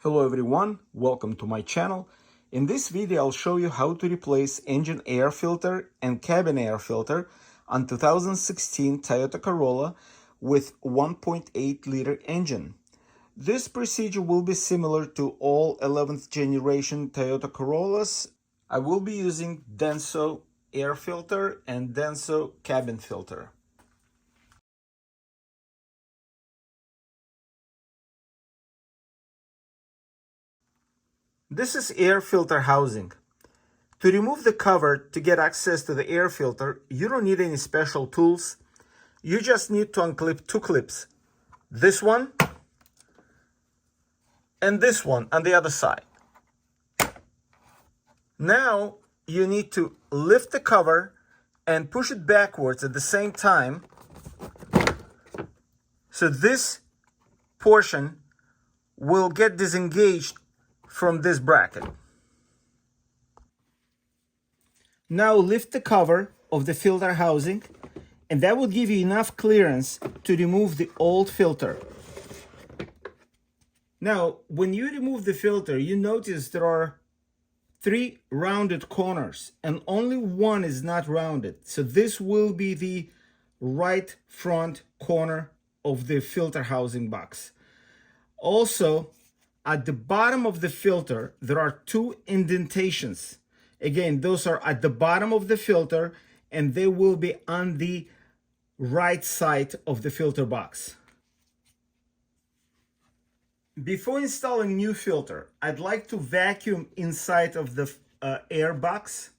Hello everyone, welcome to my channel. In this video I'll show you how to replace engine air filter and cabin air filter on 2016 Toyota Corolla with 1.8 liter engine. This procedure will be similar to all 11th generation Toyota Corollas. I will be using Denso air filter and Denso cabin filter. This is air filter housing. To remove the cover to get access to the air filter, you don't need any special tools. You just need to unclip two clips. This one and this one on the other side. Now you need to lift the cover and push it backwards at the same time. So this portion will get disengaged from this bracket. Now lift the cover of the filter housing, and that will give you enough clearance to remove the old filter. Now, when you remove the filter, you notice there are three rounded corners and only one is not rounded. So this will be the right front corner of the filter housing box. Also, at the bottom of the filter, there are two indentations. Again, those are at the bottom of the filter and they will be on the right side of the filter box. Before installing new filter, I'd like to vacuum inside of the air box.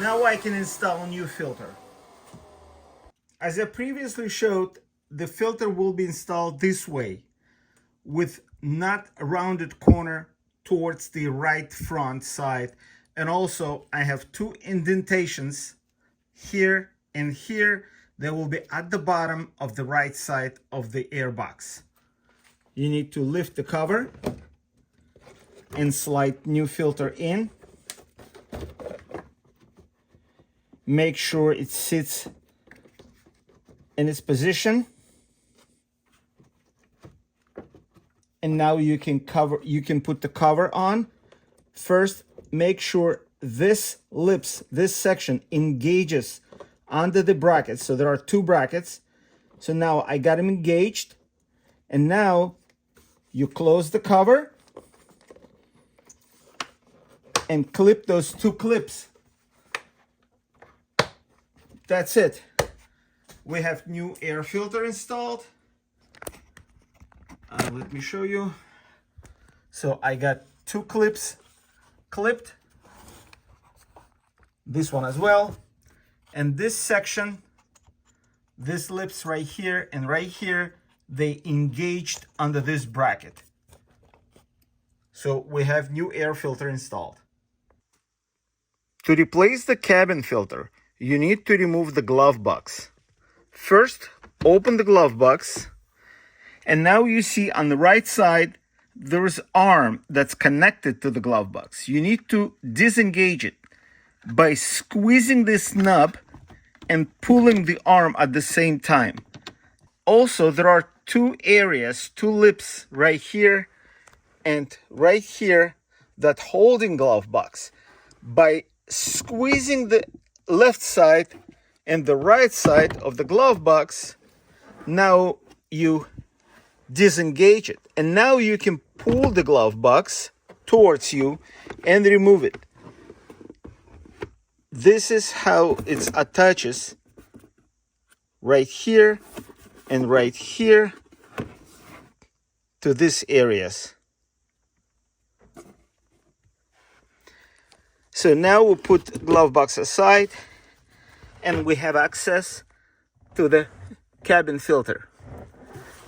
Now I can install a new filter. As I previously showed, the filter will be installed this way, with not a rounded corner towards the right front side. And also I have two indentations here and here that will be at the bottom of the right side of the air box. You need to lift the cover and slide new filter in. Make sure it sits in its position. And now you can put the cover on. First, make sure this section engages under the brackets. So there are two brackets. So now I got them engaged. And now you close the cover and clip those two clips. That's it. We have new air filter installed. Let me show you. So I got two clips clipped. This one as well. And this section, this lips right here and right here, they engaged under this bracket. So we have new air filter installed. To replace the cabin filter, you need to remove the glove box. First, open the glove box, and now you see on the right side, there is an arm that's connected to the glove box. You need to disengage it by squeezing this knob and pulling the arm at the same time. Also, there are two areas, two lips right here and right here that holding glove box. By squeezing the left side and the right side of the glove box, now you disengage it, and now you can pull the glove box towards you and remove it. This is how it attaches right here and right here to these areas. So now we put the glove box aside and we have access to the cabin filter.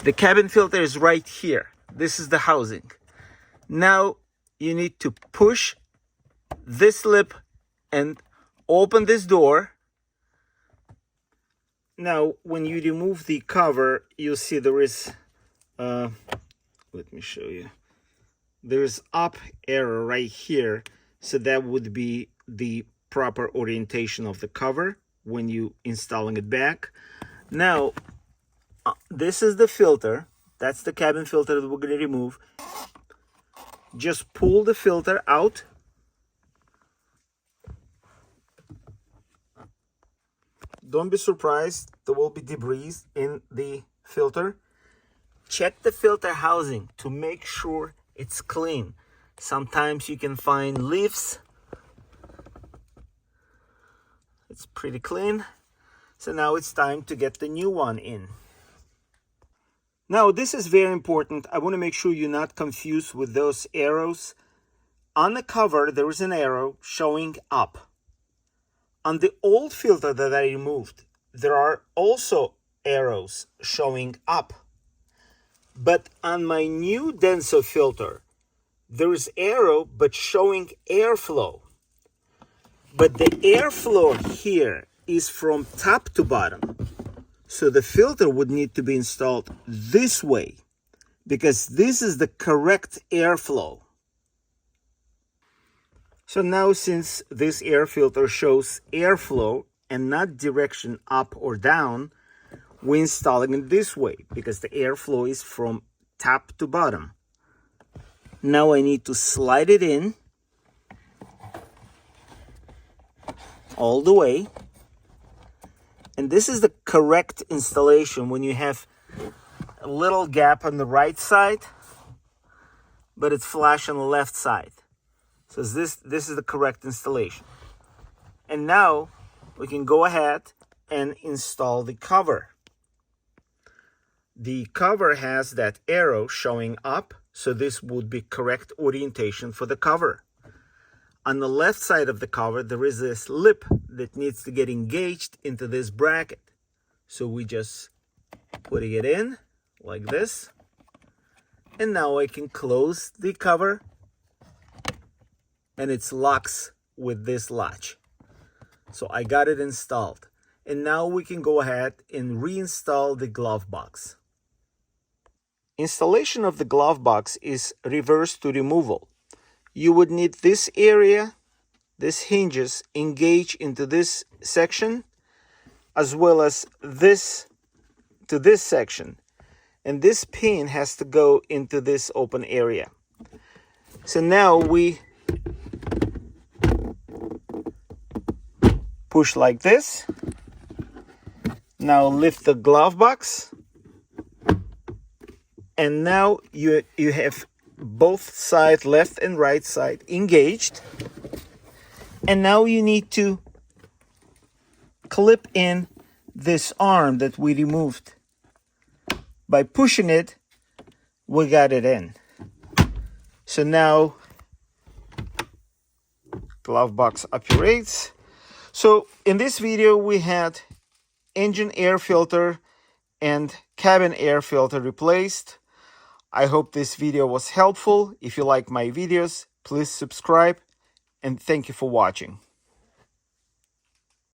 The cabin filter is right here. This is the housing. Now you need to push this lip and open this door Now, when you remove the cover, you'll see there is, let me show you. There's up arrow right here. So that would be the proper orientation of the cover when you installing it back. Now, this is the filter. That's the cabin filter that we're going to remove. Just pull the filter out. Don't be surprised, there will be debris in the filter. Check the filter housing to make sure it's clean. Sometimes you can find leaves. It's pretty clean. So now it's time to get the new one in. Now this is very important. I want to make sure you're not confused with those arrows. On the cover, there is an arrow showing up. On the old filter that I removed, there are also arrows showing up. But on my new Denso filter, there is arrow but showing airflow. But the airflow here is from top to bottom. So the filter would need to be installed this way because this is the correct airflow. So now, since this air filter shows airflow and not direction up or down, we're installing it this way because the airflow is from top to bottom. Now I need to slide it in all the way. And this is the correct installation when you have a little gap on the right side, but it's flush on the left side. So this is the correct installation. And now we can go ahead and install the cover. The cover has that arrow showing up, so this would be correct orientation for the cover. On the left side of the cover, there is this lip that needs to get engaged into this bracket. So we just putting it in like this. And now I can close the cover and it locks with this latch. So I got it installed. And now we can go ahead and reinstall the glove box. Installation of the glove box is reverse to removal. You would need this area, this hinges engage into this section, as well as this to this section. And this pin has to go into this open area. So now we push like this. Now lift the glove box. And now you have both sides, left and right side, engaged. And now you need to clip in this arm that we removed. By pushing it, we got it in. So now glove box operates. So in this video we had engine air filter and cabin air filter replaced. I hope this video was helpful. If you like my videos, please subscribe and thank you for watching.